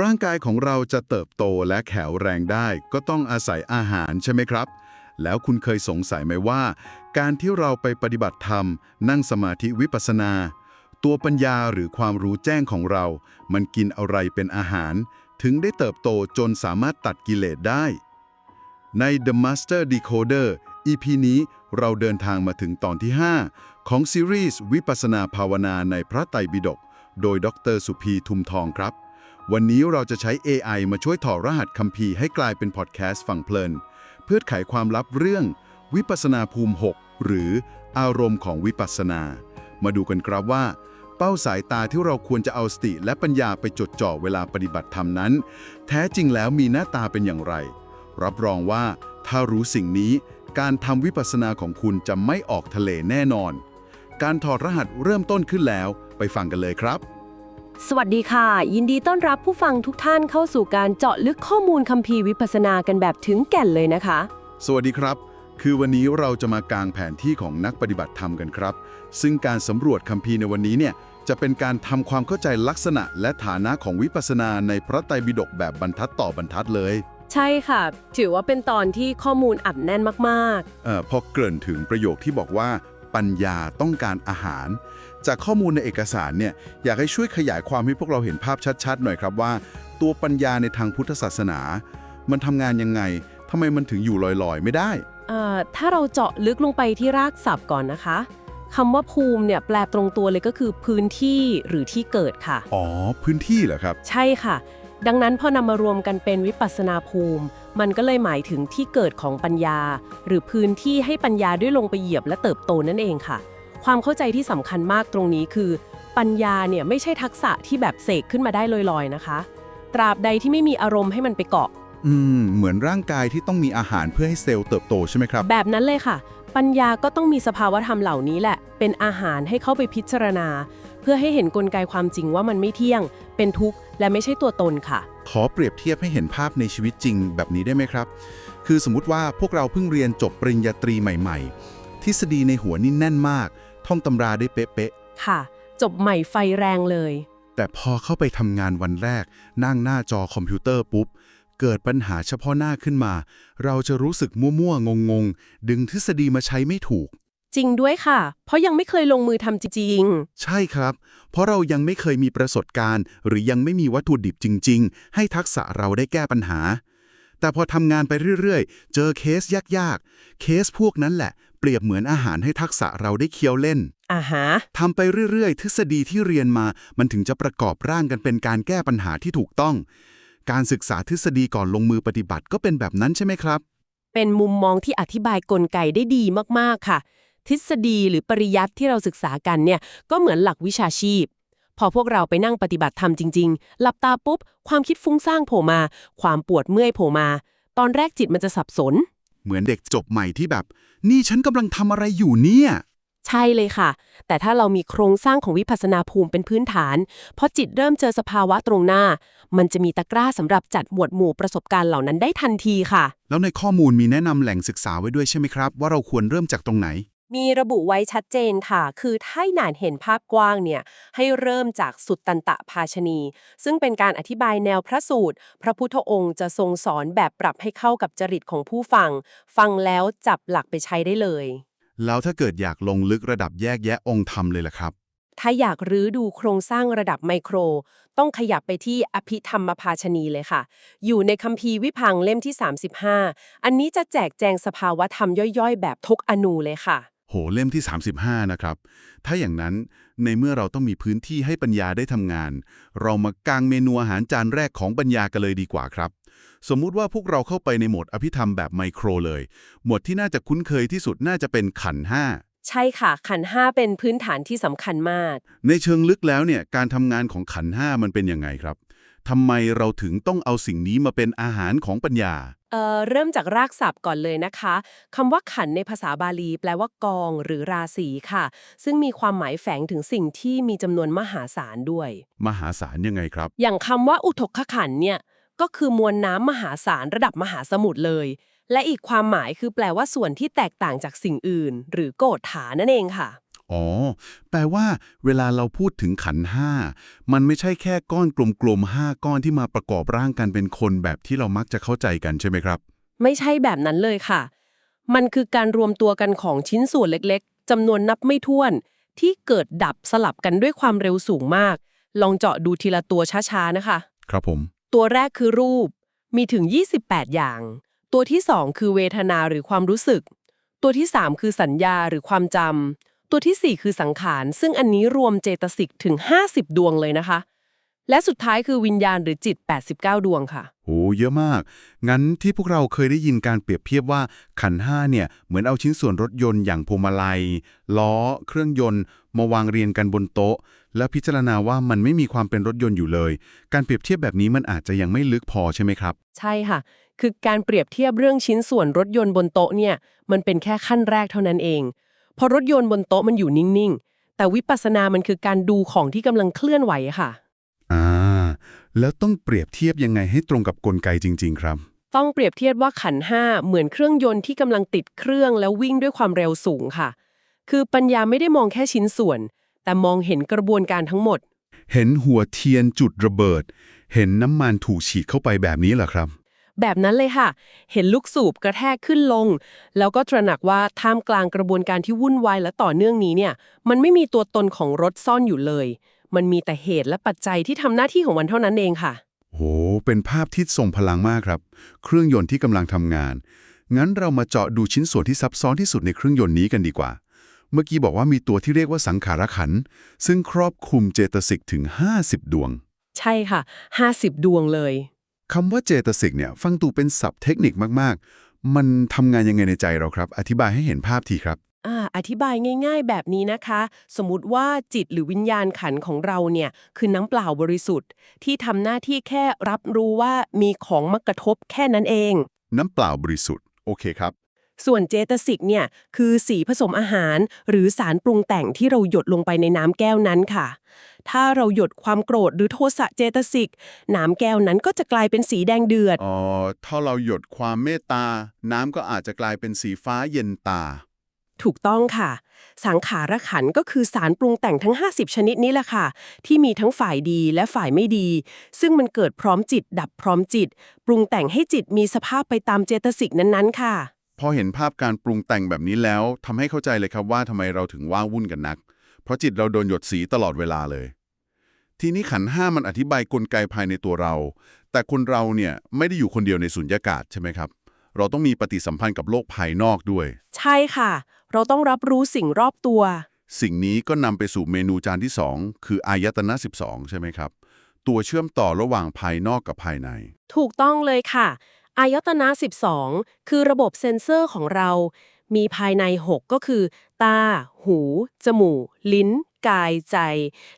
ร่างกายของเราจะเติบโตและแข็งแรงได้ก็ต้องอาศัยอาหารใช่ไหมครับแล้วคุณเคยสงสัยไหมว่าการที่เราไปปฏิบัติธรรมนั่งสมาธิวิปัสสนาตัวปัญญาหรือความรู้แจ้งของเรามันกินอะไรเป็นอาหารถึงได้เติบโตจนสามารถตัดกิเลสได้ใน The Master Decoder EP นี้เราเดินทางมาถึงตอนที่ 5 ของซีรีส์วิปัสสนาภาวนาในพระไตรปิฎกโดยดร.สุพีทุมทองครับวันนี้เราจะใช้ AI มาช่วยถอดรหัสคัมภีร์ให้กลายเป็นพอดแคสต์ฟังเพลินเพื่อไขความลับเรื่องวิปัสสนาภูมิ 6 หรืออารมณ์ของวิปัสสนามาดูกันครับว่าเป้าสายตาที่เราควรจะเอาสติและปัญญาไปจดจ่อเวลาปฏิบัติธรรมนั้นแท้จริงแล้วมีหน้าตาเป็นอย่างไรรับรองว่าถ้ารู้สิ่งนี้การทำวิปัสสนาของคุณจะไม่ออกทะเลแน่นอนการถอดรหัสเริ่มต้นขึ้นแล้วไปฟังกันเลยครับสวัสดีค่ะยินดีต้อนรับผู้ฟังทุกท่านเข้าสู่การเจาะลึกข้อมูลคัมภีร์วิปัสสนากันแบบถึงแก่นเลยนะคะสวัสดีครับคือวันนี้เราจะมากางแผนที่ของนักปฏิบัติธรรมกันครับซึ่งการสำรวจคัมภีร์ในวันนี้เนี่ยจะเป็นการทำความเข้าใจลักษณะและฐานะของวิปัสสนาในพระไตรปิฎกแบบบรรทัดต่อบรรทัดเลยใช่ค่ะถือว่าเป็นตอนที่ข้อมูลอัดแน่นมากพอเกริ่นถึงประโยคที่บอกว่าปัญญาต้องการอาหารจากข้อมูลในเอกสารเนี่ยอยากให้ช่วยขยายความให้พวกเราเห็นภาพชัดๆหน่อยครับว่าตัวปัญญาในทางพุทธศาสนามันทำงานยังไงทำไมมันถึงอยู่ลอยๆไม่ได้ถ้าเราเจาะลึกลงไปที่รากศัพท์ก่อนนะคะคำว่าภูมิเนี่ยแปลตรงตัวเลยก็คือพื้นที่หรือที่เกิดค่ะอ๋อพื้นที่เหรอครับใช่ค่ะดังนั้นพอนำมารวมกันเป็นวิปัสสนาภูมิมันก็เลยหมายถึงที่เกิดของปัญญาหรือพื้นที่ให้ปัญญาได้ลงไปเหยียบและเติบโตนั่นเองค่ะความเข้าใจที่สำคัญมากตรงนี้คือปัญญาเนี่ยไม่ใช่ทักษะที่แบบเสกขึ้นมาได้ลอยๆนะคะตราบใดที่ไม่มีอารมณ์ให้มันไปเกาะเหมือนร่างกายที่ต้องมีอาหารเพื่อให้เซลล์เติบโตใช่ไหมครับแบบนั้นเลยค่ะปัญญาก็ต้องมีสภาวธรรมเหล่านี้แหละเป็นอาหารให้เข้าไปพิจารณาเพื่อให้เห็นกลไกความจริงว่ามันไม่เที่ยงเป็นทุกข์และไม่ใช่ตัวตนค่ะขอเปรียบเทียบให้เห็นภาพในชีวิตจริงแบบนี้ได้ไหมครับคือสมมุติว่าพวกเราเพิ่งเรียนจบปริญญาตรีใหม่ๆทฤษฎีในหัวนี่แน่นมากท่องตำราได้เป๊ะๆค่ะจบใหม่ไฟแรงเลยแต่พอเข้าไปทำงานวันแรกนั่งหน้าจอคอมพิวเตอร์ปุ๊บเกิดปัญหาเฉพาะหน้าขึ้นมาเราจะรู้สึกมั่วๆงงๆดึงทฤษฎีมาใช้ไม่ถูกจริงด้วยค่ะเพราะยังไม่เคยลงมือทำจริงๆใช่ครับเพราะเรายังไม่เคยมีประสบการณ์หรือยังไม่มีวัตถุดิบจริงๆให้ทักษะเราได้แก้ปัญหาแต่พอทำงานไปเรื่อยๆเจอเคสยากๆเคสพวกนั้นแหละเปรียบเหมือนอาหารให้ทักษะเราได้เคี้ยวเล่นทำไปเรื่อยๆทฤษฎีที่เรียนมามันถึงจะประกอบร่างกันเป็นการแก้ปัญหาที่ถูกต้องการศึกษาทฤษฎีก่อนลงมือปฏิบัติก็เป็นแบบนั้นใช่ไหมครับเป็นมุมมองที่อธิบายกลไกได้ดีมากๆค่ะทฤษฎีหรือปริยัติที่เราศึกษากันเนี่ยก็เหมือนหลักวิชาชีพพอพวกเราไปนั่งปฏิบัติธรรมจริงๆหลับตาปุ๊บความคิดฟุ้งซ่านโผล่มาความปวดเมื่อยโผล่มาตอนแรกจิตมันจะสับสนเหมือนเด็กจบใหม่ที่แบบนี่ฉันกำลังทำอะไรอยู่เนี่ยใช่เลยค่ะแต่ถ้าเรามีโครงสร้างของวิปัสสนาภูมิเป็นพื้นฐานพอจิตเริ่มเจอสภาวะตรงหน้ามันจะมีตะกร้าสำหรับจัดหมวดหมู่ประสบการณ์เหล่านั้นได้ทันทีค่ะแล้วในข้อมูลมีแนะนำแหล่งศึกษาไว้ด้วยใช่ไหมครับว่าเราควรเริ่มจากตรงไหนมีระบุไว้ชัดเจนค่ะคือถ้าหนานเห็นภาพกว้างเนี่ยให้เริ่มจากสุตตันตภาชนีซึ่งเป็นการอธิบายแนวพระสูตรพระพุทธองค์จะทรงสอนแบบปรับให้เข้ากับจริตของผู้ฟังฟังแล้วจับหลักไปใช้ได้เลยแล้วถ้าเกิดอยากลงลึกระดับแยกแยะองค์ธรรมเลยล่ะครับถ้าอยากรื้อดูโครงสร้างระดับไมโครต้องขยับไปที่อภิธรรมภาชนีเลยค่ะอยู่ในคัมภีร์วิพังค์เล่มที่35อันนี้จะแจกแจงสภาวะธรรมย่อยๆแบบทุกอนูเลยค่ะโหเล่มที่35นะครับถ้าอย่างนั้นในเมื่อเราต้องมีพื้นที่ให้ปัญญาได้ทำงานเรามากางเมนูอาหารจานแรกของปัญญากันเลยดีกว่าครับสมมุติว่าพวกเราเข้าไปในโหมดอภิธรรมแบบไมโครเลยหมวดที่น่าจะคุ้นเคยที่สุดน่าจะเป็นขันธ์ห้าใช่ค่ะขันธ์ห้าเป็นพื้นฐานที่สำคัญมากในเชิงลึกแล้วเนี่ยการทำงานของขันธ์ห้ามันเป็นยังไงครับทำไมเราถึงต้องเอาสิ่งนี้มาเป็นอาหารของปัญญาเริ่มจากรากศัพท์ก่อนเลยนะคะคำว่าขันธ์ในภาษาบาลีแปลว่ากองหรือราศีค่ะซึ่งมีความหมายแฝงถึงสิ่งที่มีจำนวนมหาศาลด้วยมหาศาลยังไงครับอย่างคำว่าอุทกขขันธ์เนี่ยก็คือมวลน้ำมหาศาลระดับมหาสมุทรเลยและอีกความหมายคือแปลว่าส่วนที่แตกต่างจากสิ่งอื่นหรือโกฏฐานั่นเองค่ะ อ๋อ แปลว่าเวลาเราพูดถึงขันธ์ห้ามันไม่ใช่แค่ก้อนกลมๆ5ก้อนที่มาประกอบร่างกันเป็นคนแบบที่เรามักจะเข้าใจกันใช่ไหมครับ ไม่ใช่แบบนั้นเลยค่ะ มันคือการรวมตัวกันของชิ้นส่วนเล็กๆจำนวนนับไม่ถ้วนที่เกิดดับสลับกันด้วยความเร็วสูงมาก ลองเจาะดูทีละตัวช้าๆนะคะ ครับผม ตัวแรกคือรูป มีถึง 28 อย่าง ตัวที่ 2 คือเวทนาหรือความรู้สึก ตัวที่ 3 คือสัญญาหรือความจำ ตัวที่ 4 คือสังขาร ซึ่งอันนี้รวมเจตสิกถึง 50 ดวงเลยนะคะ และสุดท้ายคือวิญญาณหรือจิต 89 ดวงค่ะ โห เยอะมาก งั้นที่พวกเราเคยได้ยินการเปรียบเทียบว่าขันธ์ห้าเนี่ยเหมือนเอาชิ้นส่วนรถยนต์อย่างพวงมาลัยล้อ เครื่องยนต์มาวางเรียงกันบนโต๊ะ แล้วพิจารณาว่ามันไม่มีความเป็นรถยนต์อยู่เลย การเปรียบเทียบแบบนี้มันอาจจะยังไม่ลึกพอใช่ไหมครับ ใช่ค่ะ คือการเปรียบเทียบเรื่องชิ้นส่วนรถยนต์บนโต๊ะเนี่ยมันเป็นแค่ขั้นแรกเท่านั้นเองเพราะรถยนต์บนโต๊ะมันอยู่นิ่งๆ แต่วิปัสสนามันคือการดูของที่กำลังเคลื่อนไหวค่ะ อ่า แล้วต้องเปรียบเทียบยังไงให้ตรงกับกลไกจริงๆครับ ต้องเปรียบเทียบว่าขันธ์ห้าเหมือนเครื่องยนต์ที่กำลังติดเครื่องแล้ววิ่งด้วยความเร็วสูงค่ะ คือปัญญาไม่ได้มองแค่ชิ้นส่วน แต่มองเห็นกระบวนการทั้งหมด เห็นหัวเทียนจุดระเบิด เห็นน้ำมันถูกฉีดเข้าไปแบบนี้เหรอครับ แบบนั้นเลยค่ะ เห็นลูกสูบกระแทกขึ้นลง แล้วก็ตระหนักว่าท่ามกลางกระบวนการที่วุ่นวายและต่อเนื่องนี้เนี่ย มันไม่มีตัวตนของรถซ่อนอยู่เลย มันมีแต่เหตุและปัจจัยที่ทำหน้าที่ของมันเท่านั้นเองค่ะ โห เป็นภาพที่ทรงพลังมากครับ เครื่องยนต์ที่กำลังทำงาน งั้นเรามาเจาะดูชิ้นส่วนที่ซับซ้อนที่สุดในเครื่องยนต์นี้กันดีกว่า เมื่อกี้บอกว่ามีตัวที่เรียกว่าสังขารขันธ์ซึ่งครอบคลุมเจตสิกถึง 50 ดวง ใช่ค่ะ50 ดวงเลย คำว่าเจตสิกเนี่ยฟังดูเป็นศัพท์เทคนิคมากๆ มันทำงานยังไงในใจเราครับ อธิบายให้เห็นภาพทีครับ อธิบายง่ายๆแบบนี้นะคะ สมมติว่าจิตหรือวิญญาณขันธ์ของเราเนี่ยคือน้ำเปล่าบริสุทธิ์ที่ทำหน้าที่แค่รับรู้ว่ามีของมากระทบแค่นั้นเอง น้ำเปล่าบริสุทธิ์ โอเคครับ ส่วนเจตสิกเนี่ยคือสีผสมอาหารหรือสารปรุงแต่งที่เราหยดลงไปในน้ำแก้วนั้นค่ะ ถ้าเราหยดความโกรธหรือโทสะเจตสิกน้ำแก้วนั้นก็จะกลายเป็นสีแดงเดือด ถ้าเราหยดความเมตตา น้ำก็อาจจะกลายเป็นสีฟ้าเย็นตา ถูกต้องค่ะ สังขารขันธ์ก็คือสารปรุงแต่งทั้ง 50 ชนิดนี้แหละค่ะ ที่มีทั้งฝ่ายดีและฝ่ายไม่ดี ซึ่งมันเกิดพร้อมจิตดับพร้อมจิต ปรุงแต่งให้จิตมีสภาพไปตามเจตสิกนั้นๆค่ะ พอเห็นภาพการปรุงแต่งแบบนี้แล้วทำให้เข้าใจเลยครับว่าทำไมเราถึงว้าวุ่นกันนัก เพราะจิตเราโดนหยดสีตลอดเวลาเลย ทีนี้ขันธ์ห้ามันอธิบายกลไกภายในตัวเรา แต่คนเราเนี่ยไม่ได้อยู่คนเดียวในสุญญากาศใช่ไหมครับ เราต้องมีปฏิสัมพันธ์กับโลกภายนอกด้วย ใช่ค่ะ เราต้องรับรู้สิ่งรอบตัว สิ่งนี้ก็นำไปสู่เมนูจานที่ 2 คืออายตนะ12ใช่ไหมครับ ตัวเชื่อมต่อระหว่างภายนอกกับภายใน ถูกต้องเลยค่ะ อายตนะ 12 คือระบบเซ็นเซอร์ของเรา มีภายใน 6 ก็คือ ตา หู จมูก ลิ้น กาย ใจ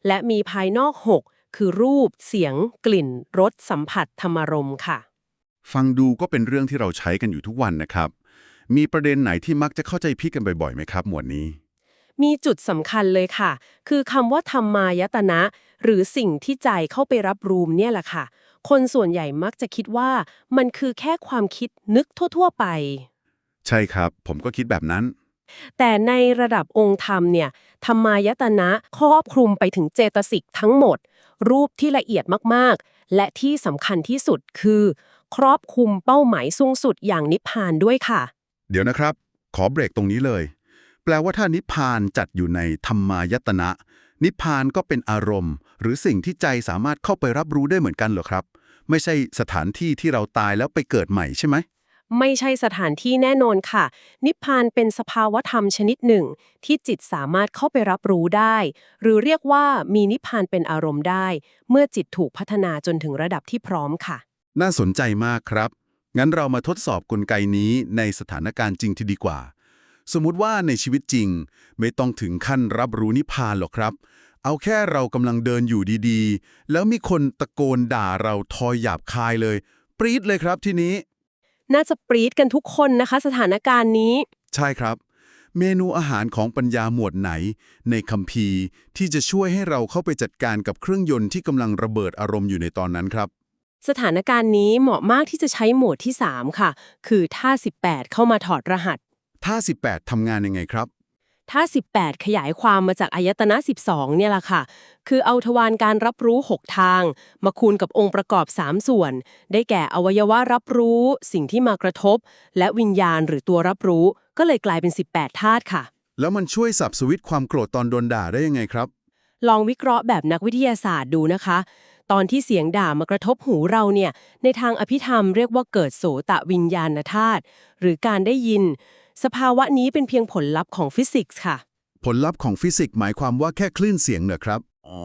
และมีภายนอก 6 คือรูป เสียง กลิ่น รส สัมผัส ธรรมารมณ์ค่ะ ฟังดูก็เป็นเรื่องที่เราใช้กันอยู่ทุกวันนะครับ มีประเด็นไหนที่มักจะเข้าใจผิดกันบ่อยๆไหมครับหมวดนี้ มีจุดสำคัญเลยค่ะ คือคำว่าธรรมายตนะ หรือสิ่งที่ใจเข้าไปรับรู้เนี่ยแหละค่ะ คนส่วนใหญ่มักจะคิดว่ามันคือแค่ความคิดนึกทั่วๆไป ใช่ครับ ผมก็คิดแบบนั้น แต่ในระดับองค์ธรรมเนี่ยธรรมายตนะครอบคลุมไปถึงเจตสิกทั้งหมด รูปที่ละเอียดมากๆ และที่สำคัญที่สุดคือ ครอบคลุมเป้าหมายสูงสุดอย่างนิพพานด้วยค่ะ เดี๋ยวนะครับ ขอเบรกตรงนี้เลย แปลว่าถ้านิพพานจัดอยู่ในธรรมายตนะ นิพพานก็เป็นอารมณ์ หรือสิ่งที่ใจสามารถเข้าไปรับรู้ได้เหมือนกันเหรอครับ ไม่ใช่สถานที่ที่เราตายแล้วไปเกิดใหม่ใช่ไหม ไม่ใช่สถานที่แน่นอนค่ะ นิพพานเป็นสภาวธรรมชนิดหนึ่ง ที่จิตสามารถเข้าไปรับรู้ได้ หรือเรียกว่ามีนิพพานเป็นอารมณ์ได้ เมื่อจิตถูกพัฒนาจนถึงระดับที่พร้อมค่ะ น่าสนใจมากครับ งั้นเรามาทดสอบกลไกนี้ในสถานการณ์จริงที่ดีกว่า สมมุติว่าในชีวิตจริงไม่ต้องถึงขั้นรับรู้นิพพานหรอกครับ เอาแค่เรากำลังเดินอยู่ดีๆ แล้วมีคนตะโกนด่าเราทอยหยาบคายเลย ปรี๊ดเลยครับทีนี้ น่าจะปรี๊ดกันทุกคนนะคะสถานการณ์นี้ ใช่ครับ เมนูอาหารของปัญญาหมวดไหน ในคัมภีร์ที่จะช่วยให้เราเข้าไปจัดการกับเครื่องยนต์ที่กำลังระเบิดอารมณ์อยู่ในตอนนั้นครับ สถานการณ์นี้เหมาะมากที่จะใช้โหมดที่ 3 ค่ะ คือท่า 18 เข้ามาถอดรหัส ท่า18ทำงานยังไงครับ ถ้า18ขยายความมาจากอายตนะ12เนี่ยแหละค่ะคือเอาทวารการรับรู้6ทางมาคูณกับองค์ประกอบ3ส่วนได้แก่อวัยวะรับรู้สิ่งที่มากระทบและวิญญาณหรือตัวรับรู้ก็เลยกลายเป็น18ธาตุค่ะแล้วมันช่วยสับสวิตช์ความโกรธตอนโดนด่าได้ยังไงครับลองวิเคราะห์แบบนักวิทยาศาสตร์ดูนะคะตอนที่เสียงด่ามากระทบหูเราเนี่ยในทางอภิธรรมเรียกว่าเกิดโสตวิญญาณธาตุหรือการได้ยินสภาวะนี้เป็นเพียงผลลัพธ์ของฟิสิกส์ค่ะผลลัพธ์ของฟิสิกส์หมายความว่าแค่คลื่นเสียงเหรอครับอ๋อ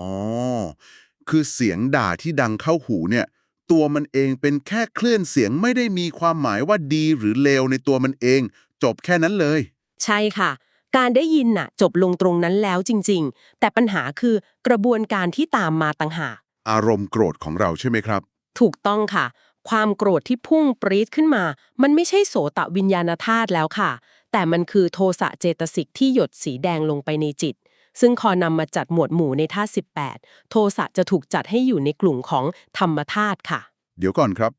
คือเสียงด่าที่ดังเข้าหูเนี่ยตัวมันเองเป็นแค่คลื่นเสียงไม่ได้มีความหมายว่าดีหรือเลวในตัวมันเองจบแค่นั้นเลย ใช่ค่ะ การได้ยินน่ะจบลงตรงนั้นแล้วจริงๆแต่ปัญหาคือกระบวนการที่ตามมาต่างหากอารมณ์โกรธของเราใช่ไหมครับ ถูกต้องค่ะ ความโกรธที่พุ่งปรี๊ดขึ้นมา มันไม่ใช่โสตวิญญาณธาตุแล้วค่ะ แต่มันคือโทสะเจตสิกที่หยดสีแดงลงไปในจิต ซึ่งพอนำมาจัดหมวดหมู่ในธาตุ18โทสะจะถูกจัดให้อยู่ในกลุ่มของธรรมธาตุค่ะ เดี๋ยวก่อนครับ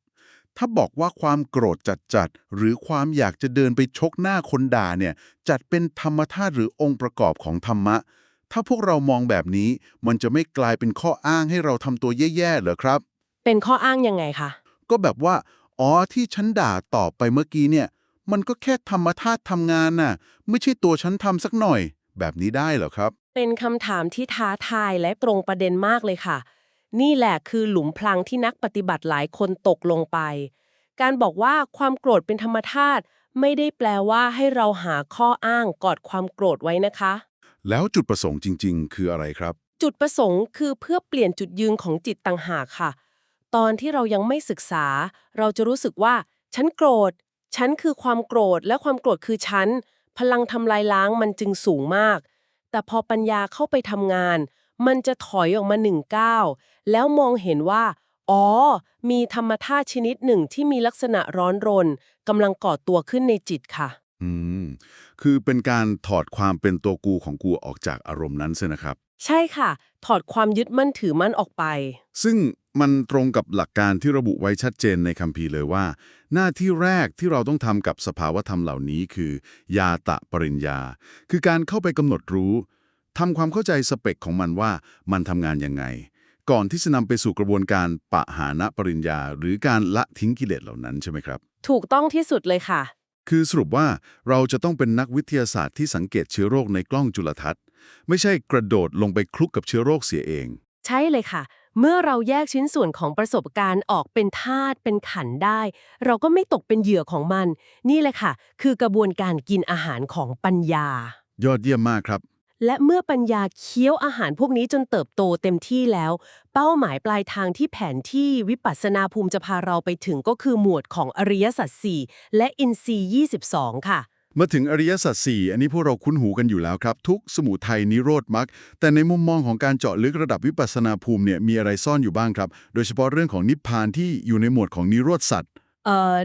ถ้าบอกว่าความโกรธจัดๆหรือความอยากจะเดินไปชกหน้าคนด่าเนี่ยจัดเป็นธรรมธาตุหรือองค์ประกอบของธรรมะ ถ้าพวกเรามองแบบนี้มันจะไม่กลายเป็นข้ออ้างให้เราทำตัวแย่ๆเหรอครับ เป็นข้ออ้างยังไงคะ ก็แบบว่าอ๋อที่ฉันด่าตอบไปเมื่อกี้เนี่ยมันก็แค่ธรรมธาตุทำงานน่ะไม่ใช่ตัวฉันทำสักหน่อยแบบนี้ได้เหรอครับเป็นคำถามที่ท้าทายและตรงประเด็นมากเลยค่ะ นี่แหละคือหลุมพรางที่นักปฏิบัติหลายคนตกลงไป การบอกว่าความโกรธเป็นธรรมธาตุไม่ได้แปลว่าให้เราหาข้ออ้างกอดความโกรธไว้นะคะ แล้วจุดประสงค์จริงๆคืออะไรครับ จุดประสงค์คือเพื่อเปลี่ยนจุดยืนของจิตต่างหากค่ะ ตอนที่เรายังไม่ศึกษา เราจะรู้สึกว่าฉันโกรธ ฉันคือความโกรธและความโกรธคือฉัน พลังทำลายล้างมันจึงสูงมาก แต่พอปัญญาเข้าไปทำงาน มันจะถอยออกมา1 ก้าวแล้วมองเห็นว่า อ๋อ มีธรรมธาตุชนิดหนึ่งที่มีลักษณะร้อนรนกำลังก่อตัวขึ้นในจิตค่ะ อืมคือเป็นการถอดความเป็นตัวกูของกูออกจากอารมณ์นั้นใช่นะครับ ใช่ค่ะ ถอดความยึดมั่นถือมั่นออกไป ซึ่งมันตรงกับหลักการที่ระบุไว้ชัดเจนในคัมภีร์เลยว่า หน้าที่แรกที่เราต้องทำกับสภาวธรรมเหล่านี้คือยาตะปริญญา คือการเข้าไปกำหนดรู้ทำความเข้าใจสเปคของมันว่ามันทำงานยังไง ก่อนที่จะนำไปสู่กระบวนการปะหานะปริญญา หรือการละทิ้งกิเลสเหล่านั้นใช่ไหมครับ ถูกต้องที่สุดเลยค่ะ คือสรุปว่าเราจะต้องเป็นนักวิทยาศาสตร์ที่สังเกตเชื้อโรคในกล้องจุลทรรศน์ ไม่ใช่กระโดดลงไปคลุกกับเชื้อโรคเสียเอง ใช่เลยค่ะ เมื่อเราแยกชิ้นส่วนของประสบการณ์ออกเป็นธาตุเป็นขันธ์ได้ เราก็ไม่ตกเป็นเหยื่อของมัน นี่แหละค่ะ คือกระบวนการกินอาหารของปัญญา ยอดเยี่ยมมากครับ และเมื่อปัญญาเคี้ยวอาหารพวกนี้จนเติบโตเต็มที่แล้ว เป้าหมายปลายทางที่แผนที่วิปัสสนาภูมิจะพาเราไปถึงก็คือหมวดของอริยสัจ4และอินทรีย์22ค่ะ มาถึงอริยสัจ4อันนี้พวกเราคุ้นหูกันอยู่แล้วครับ ทุกข์สมุทัยนิโรธมรรคแต่ในมุมมองของการเจาะลึกระดับวิปัสสนาภูมิเนี่ยมีอะไรซ่อนอยู่บ้างครับ โดยเฉพาะเรื่องของนิพพานที่อยู่ในหมวดของนิโรธสัจ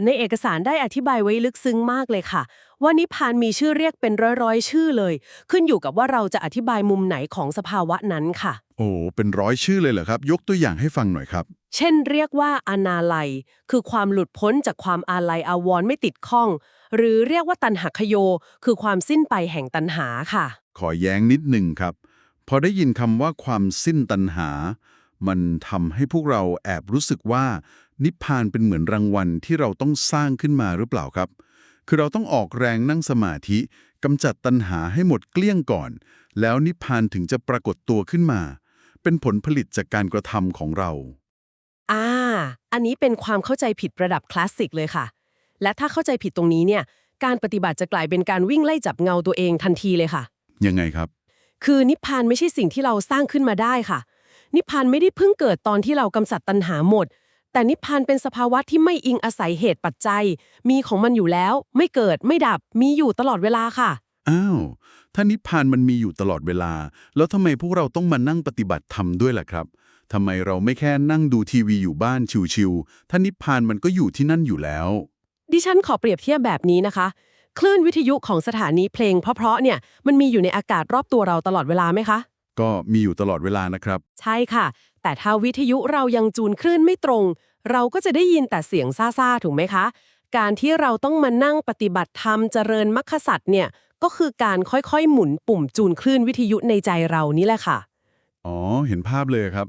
ในเอกสารได้อธิบายไว้ลึกซึ้งมากเลยค่ะ ว่านิพพานมีชื่อเรียกเป็นร้อยๆชื่อเลย ขึ้นอยู่กับว่าเราจะอธิบายมุมไหนของสภาวะนั้นค่ะ โอ้เป็นร้อยชื่อเลยเหรอครับ ยกตัวอย่างให้ฟังหน่อยครับ เช่นเรียกว่าอนาลัย คือความหลุดพ้นจากความอาลัยอาวรณ์ไม่ติดข้อง หรือเรียกว่าตัณหคโย คือความสิ้นไปแห่งตัณหาค่ะ ขอแย้งนิดหนึ่งครับ พอได้ยินคำว่าความสิ้นตัณหา มันทำให้พวกเราแอบรู้สึกว่า นิพพานเป็นเหมือนรางวัลที่เราต้องสร้างขึ้นมาหรือเปล่าครับ คือเราต้องออกแรงนั่งสมาธิกำจัดตัณหาให้หมดเกลี้ยงก่อน แล้วนิพพานถึงจะปรากฏตัวขึ้นมา เป็นผลผลิตจากการกระทำของเรา อันนี้เป็นความเข้าใจผิดระดับคลาสสิกเลยค่ะ และถ้าเข้าใจผิดตรงนี้เนี่ย การปฏิบัติจะกลายเป็นการวิ่งไล่จับเงาตัวเองทันทีเลยค่ะ ยังไงครับ คือนิพพานไม่ใช่สิ่งที่เราสร้างขึ้นมาได้ค่ะ นิพพานไม่ได้เพิ่งเกิดตอนที่เรากำจัดตัณหาหมด แต่นิพพานเป็นสภาวะที่ไม่อิงอาศัยเหตุปัจจัย มีของมันอยู่แล้ว ไม่เกิดไม่ดับ มีอยู่ตลอดเวลาค่ะ อ้าว ถ้านิพพานมันมีอยู่ตลอดเวลา แล้วทำไมพวกเราต้องมานั่งปฏิบัติธรรมด้วยล่ะครับทำไมเราไม่แค่นั่งดูทีวีอยู่บ้านชิวๆถ้านิพพานมันก็อยู่ที่นั่นอยู่แล้ว ดิฉันขอเปรียบเทียบแบบนี้นะคะ คลื่นวิทยุของสถานีเพลงเพราะๆเนี่ย มันมีอยู่ในอากาศรอบตัวเราตลอดเวลาไหมคะ ก็มีอยู่ตลอดเวลานะครับ ใช่ค่ะ แต่ถ้าวิทยุเรายังจูนคลื่นไม่ตรง เราก็จะได้ยินแต่เสียงซ่าๆถูกไหมคะ การที่เราต้องมานั่งปฏิบัติธรรมเจริญมรรคสัตว์เนี่ย ก็คือการค่อยๆหมุนปุ่มจูนคลื่นวิทยุในใจเรานี่แหละค่ะ อ๋อเห็นภาพเลยครับ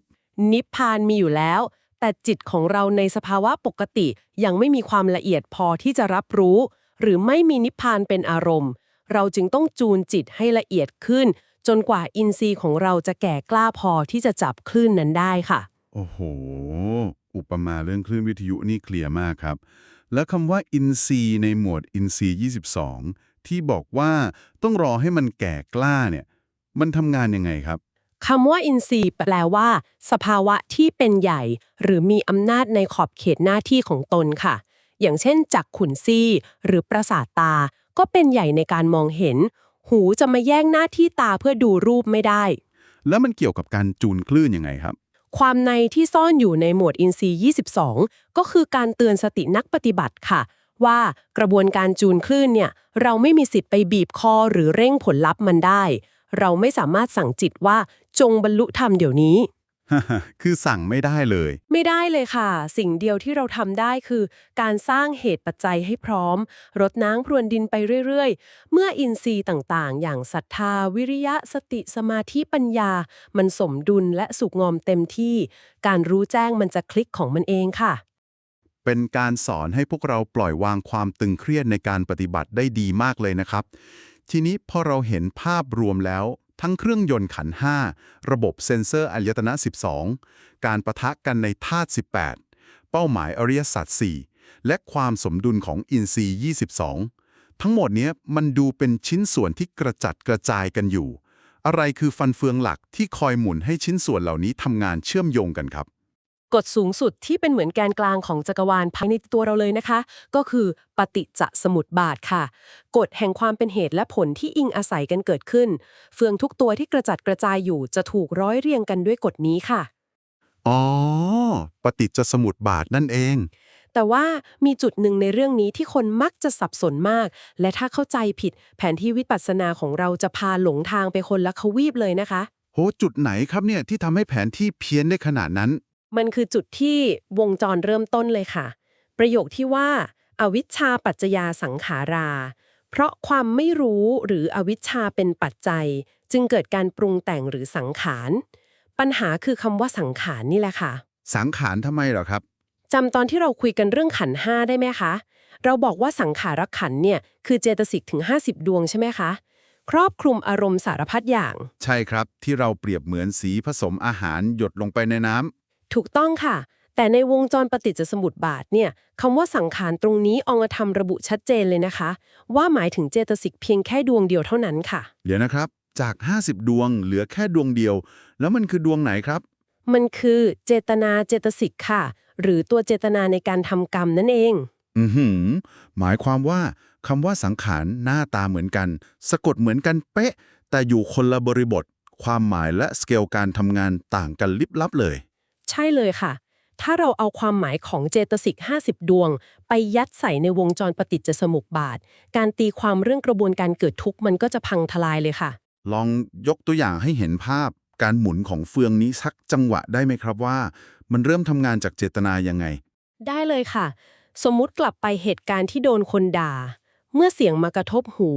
นิพพานมีอยู่แล้ว แต่จิตของเราในสภาวะปกติยังไม่มีความละเอียดพอที่จะรับรู้ หรือไม่มีนิพพานเป็นอารมณ์ เราจึงต้องจูนจิตให้ละเอียดขึ้น จนกว่าอินทรีย์ของเราจะแก่กล้าพอที่จะจับคลื่นนั้นได้ค่ะ โอ้โหอุปมาเรื่องคลื่นวิทยุนี่เคลียร์มากครับแล้วคำว่าอินซีย์ในหมวดอินซีย์22ที่บอกว่าต้องรอให้มันแก่กล้าเนี่ยมันทำงานยังไงครับคำว่าอินทรีย์แปลว่า สภาวะที่เป็นใหญ่ หรือมีอำนาจในขอบเขตหน้าที่ของตนค่ะ อย่างเช่นจักขุนซี่หรือประสาทตา ก็เป็นใหญ่ในการมองเห็น หูจะมาแย่งหน้าที่ตาเพื่อดูรูปไม่ได้ แล้วมันเกี่ยวกับการจูนคลื่นยังไงครับความในที่ซ่อนอยู่ในหมวดอินทรีย์22 ก็คือการเตือนสตินักปฏิบัติค่ะ ว่ากระบวนการจูนคลื่นเนี่ยเราไม่มีสิทธิ์ไปบีบคอหรือเร่งผลลัพธ์มันได้ เราไม่สามารถสั่งจิตว่าจงบรรลุธรรมเดี๋ยวนี้ คือสั่งไม่ได้เลย ไม่ได้เลยค่ะ สิ่งเดียวที่เราทำได้คือ การสร้างเหตุปัจจัยให้พร้อม รดน้ำพรวนดินไปเรื่อยๆ เมื่ออินทรีย์ต่างๆ อย่างศรัทธา วิริยะ สติ สมาธิ ปัญญา มันสมดุลและสุกงอมเต็มที่ การรู้แจ้งมันจะคลิกของมันเองค่ะ เป็นการสอนให้พวกเราปล่อยวางความตึงเครียดในการปฏิบัติได้ดีมากเลยนะครับ ทีนี้พอเราเห็นภาพรวมแล้วทั้งเครื่องยนต์ขันธ์5ระบบเซ็นเซอร์อายตนะ12การปะทะกันในธาตุ18เป้าหมายอริยสัจ4และความสมดุลของอินทรีย์22ทั้งหมดเนี้ยมันดูเป็นชิ้นส่วนที่กระจัดกระจายกันอยู่ อะไรคือฟันเฟืองหลักที่คอยหมุนให้ชิ้นส่วนเหล่านี้ทำงานเชื่อมโยงกันครับกฎสูงสุดที่เป็นเหมือนแกนกลางของจักรวาลภายในตัวเราเลยนะคะ ก็คือปฏิจจสมุปบาทค่ะกฎแห่งความเป็นเหตุและผลที่อิงอาศัยกันเกิดขึ้นเฟืองทุกตัวที่กระจัดกระจายอยู่จะถูกร้อยเรียงกันด้วยกฎนี้ค่ะ อ๋อปฏิจจสมุปบาทนั่นเอง แต่ว่ามีจุดหนึ่งในเรื่องนี้ที่คนมักจะสับสนมาก และถ้าเข้าใจผิดแผนที่วิปัสสนาของเราจะพาหลงทางไปคนละทวีปเลยนะคะ โหจุดไหนครับเนี่ยที่ทำให้แผนที่เพี้ยนได้ขนาดนั้นมันคือจุดที่วงจรเริ่มต้นเลยค่ะ ประโยคที่ว่าอวิชชาปัจจยาสังขารา เพราะความไม่รู้หรืออวิชชาเป็นปัจจัย จึงเกิดการปรุงแต่งหรือสังขาร ปัญหาคือคำว่าสังขารนี่แหละค่ะ สังขารทำไมเหรอครับจำตอนที่เราคุยกันเรื่องขันธ์ห้าได้ไหมคะ เราบอกว่าสังขารขันธ์เนี่ยคือเจตสิกถึง50ดวงใช่ไหมคะ ครอบคลุมอารมณ์สารพัดอย่าง ใช่ครับที่เราเปรียบเหมือนสีผสมอาหารหยดลงไปในน้ำถูกต้องค่ะ แต่ในวงจรปฏิจจสมุปบาทเนี่ยคำว่าสังขารตรงนี้องค์ธรรมระบุชัดเจนเลยนะคะ ว่าหมายถึงเจตสิกเพียงแค่ดวงเดียวเท่านั้นค่ะ เดี๋ยวนะครับจาก50ดวงเหลือแค่ดวงเดียว แล้วมันคือดวงไหนครับ มันคือเจตนาเจตสิกค่ะ หรือตัวเจตนาในการทำกรรมนั่นเอง อือหือหมายความว่าคำว่าสังขารหน้าตาเหมือนกัน สะกดเหมือนกันเป๊ะ แต่อยู่คนละบริบท ความหมายและสเกลการทำงานต่างกันลิบลับเลย ใช่เลยค่ะ ถ้าเราเอาความหมายของเจตสิก50ดวงไปยัดใส่ในวงจรปฏิจจสมุปบาท การตีความเรื่องกระบวนการเกิดทุกข์มันก็จะพังทลายเลยค่ะ ลองยกตัวอย่างให้เห็นภาพการหมุนของเฟืองนี้สักจังหวะได้ไหมครับว่า มันเริ่มทำงานจากเจตนายังไง ได้เลยค่ะ สมมุติกลับไปเหตุการณ์ที่โดนคนด่า เมื่อเสียงมากระทบหู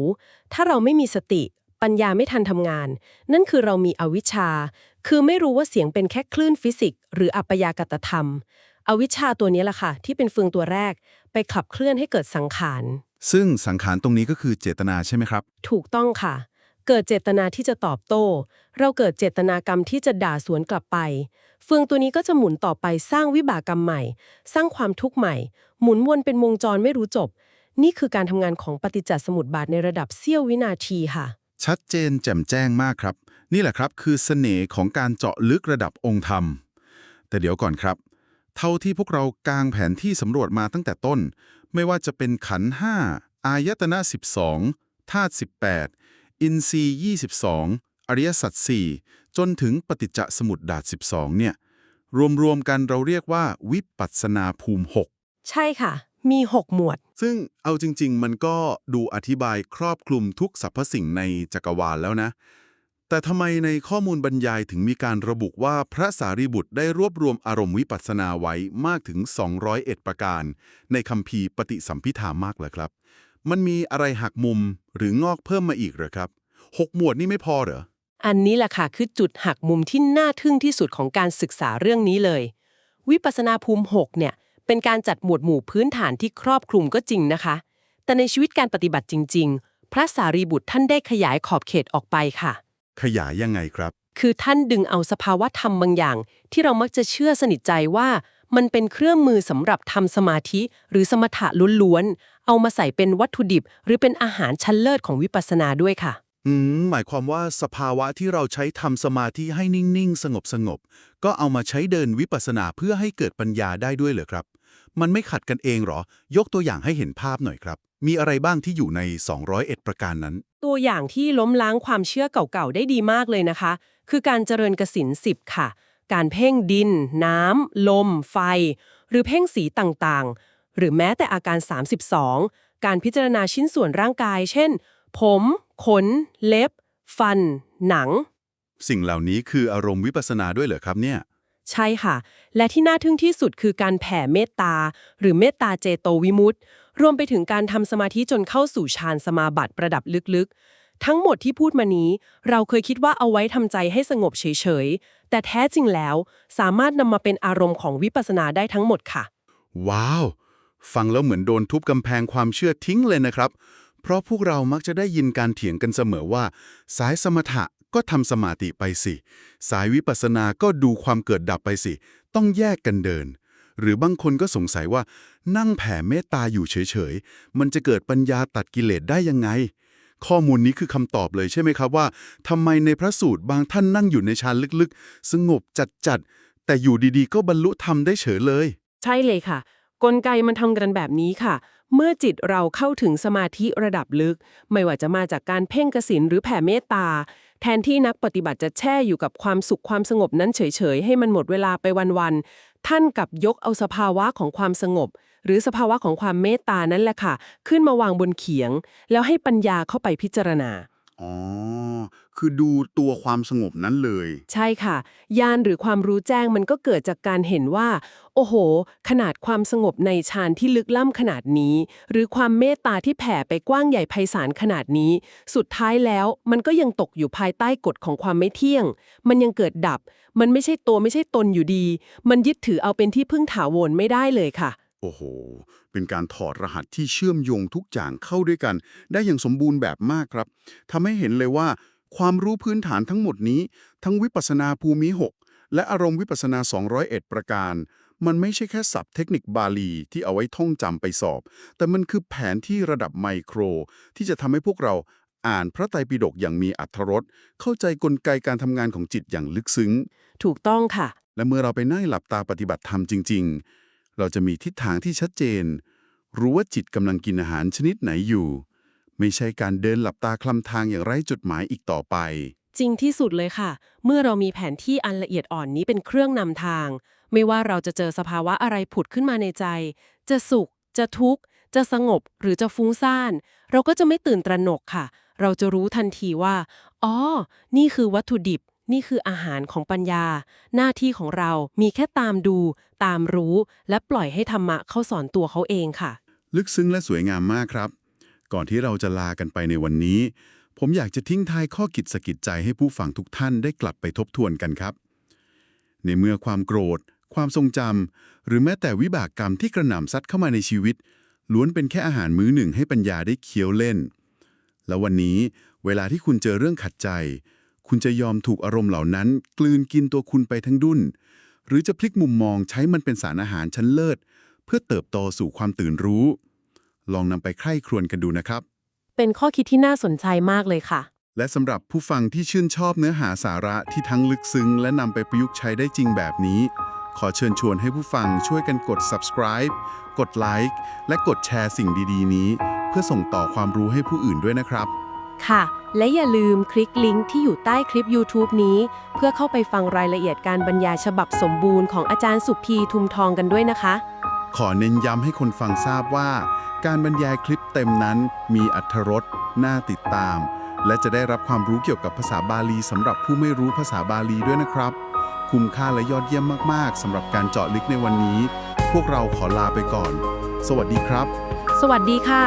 ถ้าเราไม่มีสติ ปัญญาไม่ทันทำงาน นั่นคือเรามีอวิชชา คือไม่รู้ว่าเสียงเป็นแค่คลื่นฟิสิกส์หรืออัปยากตธรรม อวิชชาตัวนี้แหละค่ะ ที่เป็นเฟืองตัวแรก ไปขับเคลื่อนให้เกิดสังขาร ซึ่งสังขารตรงนี้ก็คือเจตนาใช่ไหมครับ ถูกต้องค่ะ เกิดเจตนาที่จะตอบโต้ เราเกิดเจตนากรรมที่จะด่าสวนกลับไป เฟืองตัวนี้ก็จะหมุนต่อไปสร้างวิบากกรรมใหม่ สร้างความทุกข์ใหม่ หมุนวนเป็นวงจรไม่รู้จบ นี่คือการทำงานของปฏิจจสมุปบาทในระดับเสี้ยววินาทีค่ะ ชัดเจนแจ่มแจ้งมากครับ นี่แหละครับคือเสน่ห์ของการเจาะลึกระดับองค์ธรรม แต่เดี๋ยวก่อนครับ เท่าที่พวกเรากางแผนที่สำรวจมาตั้งแต่ต้น ไม่ว่าจะเป็นขันธ์5อายตนะ12ธาตุ18อินทรีย์22อริยสัจ4จนถึงปฏิจจสมุปบาท12เนี่ยรวมๆกันเราเรียกว่าวิปัสสนาภูมิ6ใช่ค่ะ มี6หมวด ซึ่งเอาจริงๆ มันก็ดูอธิบายครอบคลุมทุกสรรพสิ่งในจักรวาลแล้วนะ แต่ทำไมในข้อมูลบรรยายถึงมีการระบุว่าพระสารีบุตรได้รวบรวมอารมณ์วิปัสสนาไว้มากถึง201ประการในคัมภีร์ปฏิสัมภิธามากเลยครับ มันมีอะไรหักมุมหรืองอกเพิ่มมาอีกเหรอครับ6 หมวดนี่ไม่พอเหรออันนี้แหละค่ะคือจุดหักมุมที่น่าทึ่งที่สุดของการศึกษาเรื่องนี้เลยวิปัสสนาภูมิ6เนี่ยเป็นการจัดหมวดหมู่พื้นฐานที่ครอบคลุมก็จริงนะคะแต่ในชีวิตการปฏิบัติจริงๆพระสารีบุตรท่านได้ขยายขอบเขตออกไปค่ะ ขยายยังไงครับ คือท่านดึงเอาสภาวะธรรมบางอย่าง ที่เรามักจะเชื่อสนิทใจว่ามันเป็นเครื่องมือสำหรับทำสมาธิหรือสมถะล้วนๆเอามาใส่เป็นวัตถุดิบ หรือเป็นอาหารชั้นเลิศของวิปัสสนาด้วยค่ะ หมายความว่าสภาวะที่เราใช้ทำสมาธิให้นิ่งๆสงบก็เอามาใช้เดินวิปัสสนาเพื่อให้เกิดปัญญาได้ด้วยเหรอครับมันไม่ขัดกันเองหรอยกตัวอย่างให้เห็นภาพหน่อยครับมีอะไรบ้างที่อยู่ใน201ประการนั้นตัวอย่างที่ล้มล้างความเชื่อเก่าๆได้ดีมากเลยนะคะ คือการเจริญกสิณ10ค่ะ การเพ่งดิน น้ำ ลม ไฟ หรือเพ่งสีต่างๆ หรือแม้แต่อาการ 32 การพิจารณาชิ้นส่วนร่างกาย เช่น ผม ขน เล็บ ฟัน หนัง สิ่งเหล่านี้คืออารมณ์วิปัสสนาด้วยเหรอครับเนี่ยใช่ค่ะ และที่น่าทึ่งที่สุดคือการแผ่เมตตา หรือเมตตาเจโตวิมุตติรวมไปถึงการทำสมาธิจนเข้าสู่ฌานสมาบัติระดับลึกๆ ทั้งหมดที่พูดมานี้ เราเคยคิดว่าเอาไว้ทำใจให้สงบเฉยๆ แต่แท้จริงแล้วสามารถนำมาเป็นอารมณ์ของวิปัสสนาได้ทั้งหมดค่ะ ว้าวฟังแล้วเหมือนโดนทุบกำแพงความเชื่อทิ้งเลยนะครับเพราะพวกเรามักจะได้ยินการเถียงกันเสมอว่าสายสมถะก็ทำสมาธิไปสิสายวิปัสสนาก็ดูความเกิดดับไปสิต้องแยกกันเดินหรือบางคนก็สงสัยว่านั่งแผ่เมตตาอยู่เฉยๆมันจะเกิดปัญญาตัดกิเลสได้ยังไงข้อมูลนี้คือคำตอบเลยใช่ไหมครับว่าทำไมในพระสูตรบางท่านนั่งอยู่ในฌานลึกๆสงบจัดๆแต่อยู่ดีๆก็บรรลุธรรมได้เฉยเลยใช่เลยค่ะ กลไกมันทำกันแบบนี้ค่ะ เมื่อจิตเราเข้าถึงสมาธิระดับลึก ไม่ว่าจะมาจากการเพ่งกสิณหรือแผ่เมตตา แทนที่นักปฏิบัติจะแช่อยู่กับความสุขความสงบนั้นเฉยๆให้มันหมดเวลาไปวันๆท่านกลับยกเอาสภาวะของความสงบ หรือสภาวะของความเมตตานั่นแหละค่ะ ขึ้นมาวางบนเขียง แล้วให้ปัญญาเข้าไปพิจารณา อ๋อคือดูตัวความสงบนั้นเลยใช่ค่ะญาณหรือความรู้แจ้งมันก็เกิดจากการเห็นว่า โอ้โห ขนาดความสงบในฌานที่ลึกล้ำขนาดนี้ หรือความเมตตาที่แผ่ไปกว้างใหญ่ไพศาลขนาดนี้ สุดท้ายแล้วมันก็ยังตกอยู่ภายใต้กฎของความไม่เที่ยง มันยังเกิดดับ มันไม่ใช่ตัวไม่ใช่ตนอยู่ดี มันยึดถือเอาเป็นที่พึ่งถาวรไม่ได้เลยค่ะ โอ้โหเป็นการถอดรหัสที่เชื่อมโยงทุกอย่างเข้าด้วยกัน ได้อย่างสมบูรณ์แบบมากครับทำให้เห็นเลยว่า ความรู้พื้นฐานทั้งหมดนี้ ทั้งวิปัสสนาภูมิ 6 และอารมณ์วิปัสสนา201ประการ มันไม่ใช่แค่ศัพท์เทคนิคบาลีที่เอาไว้ท่องจำไปสอบ แต่มันคือแผนที่ระดับไมโคร ที่จะทำให้พวกเราอ่านพระไตรปิฎกอย่างมีอรรถรสเข้าใจกลไกการทำงานของจิตอย่างลึกซึ้งถูกต้องค่ะและเมื่อเราไปนั่งหลับตาปฏิบัติธรรมจริงๆ เราจะมีทิศทางที่ชัดเจน รู้ว่าจิตกำลังกินอาหารชนิดไหนอยู่ ไม่ใช่การเดินหลับตาคลำทางอย่างไร้จุดหมายอีกต่อไป จริงที่สุดเลยค่ะ เมื่อเรามีแผนที่อันละเอียดอ่อนนี้เป็นเครื่องนำทาง ไม่ว่าเราจะเจอสภาวะอะไรผุดขึ้นมาในใจ จะสุข จะทุกข์ จะสงบ หรือจะฟุ้งซ่าน เราก็จะไม่ตื่นตระหนกค่ะ เราจะรู้ทันทีว่า อ๋อ นี่คือวัตถุดิบ นี่คืออาหารของปัญญา หน้าที่ของเรามีแค่ตามดู ตามรู้ และปล่อยให้ธรรมะเข้าสอนตัวเขาเองค่ะ ลึกซึ้งและสวยงามมากครับ ก่อนที่เราจะลากันไปในวันนี้ ผมอยากจะทิ้งท้ายข้อคิดสะกิดใจให้ผู้ฟังทุกท่านได้กลับไปทบทวนกันครับ ในเมื่อความโกรธ ความทรงจำหรือแม้แต่วิบากกรรมที่กระหน่ำซัดเข้ามาในชีวิต ล้วนเป็นแค่อาหารมื้อหนึ่งให้ปัญญาได้เคี้ยวเล่น แล้ววันนี้เวลาที่คุณเจอเรื่องขัดใจ คุณจะยอมถูกอารมณ์เหล่านั้น กลืนกินตัวคุณไปทั้งดุ้นหรือจะพลิกมุมมองใช้มันเป็นสารอาหารชั้นเลิศเพื่อเติบโตสู่ความตื่นรู้ ลองนำไปใคร่ครวญกันดูนะครับ เป็นข้อคิดที่น่าสนใจมากเลยค่ะ และสำหรับผู้ฟังที่ชื่นชอบเนื้อหาสาระที่ทั้งลึกซึ้งและนำไปประยุกต์ใช้ได้จริงแบบนี้ ขอเชิญชวนให้ผู้ฟังช่วยกันกด subscribe กดไลค์และกดแชร์สิ่งดีๆนี้ เพื่อส่งต่อความรู้ให้ผู้อื่นด้วยนะครับ ค่ะ และอย่าลืมคลิกลิงก์ที่อยู่ใต้คลิป YouTube นี้ เพื่อเข้าไปฟังรายละเอียดการบรรยายฉบับสมบูรณ์ของอาจารย์สุพีทุมทองกันด้วยนะคะ ขอเน้นย้ำให้คนฟังทราบว่า การบรรยายคลิปเต็มนั้นมีอรรถรสน่าติดตาม และจะได้รับความรู้เกี่ยวกับภาษาบาลีสำหรับผู้ไม่รู้ภาษาบาลีด้วยนะครับ คุ้มค่าและยอดเยี่ยมมากๆสำหรับการเจาะลึกในวันนี้ พวกเราขอลาไปก่อน สวัสดีครับ สวัสดีค่ะ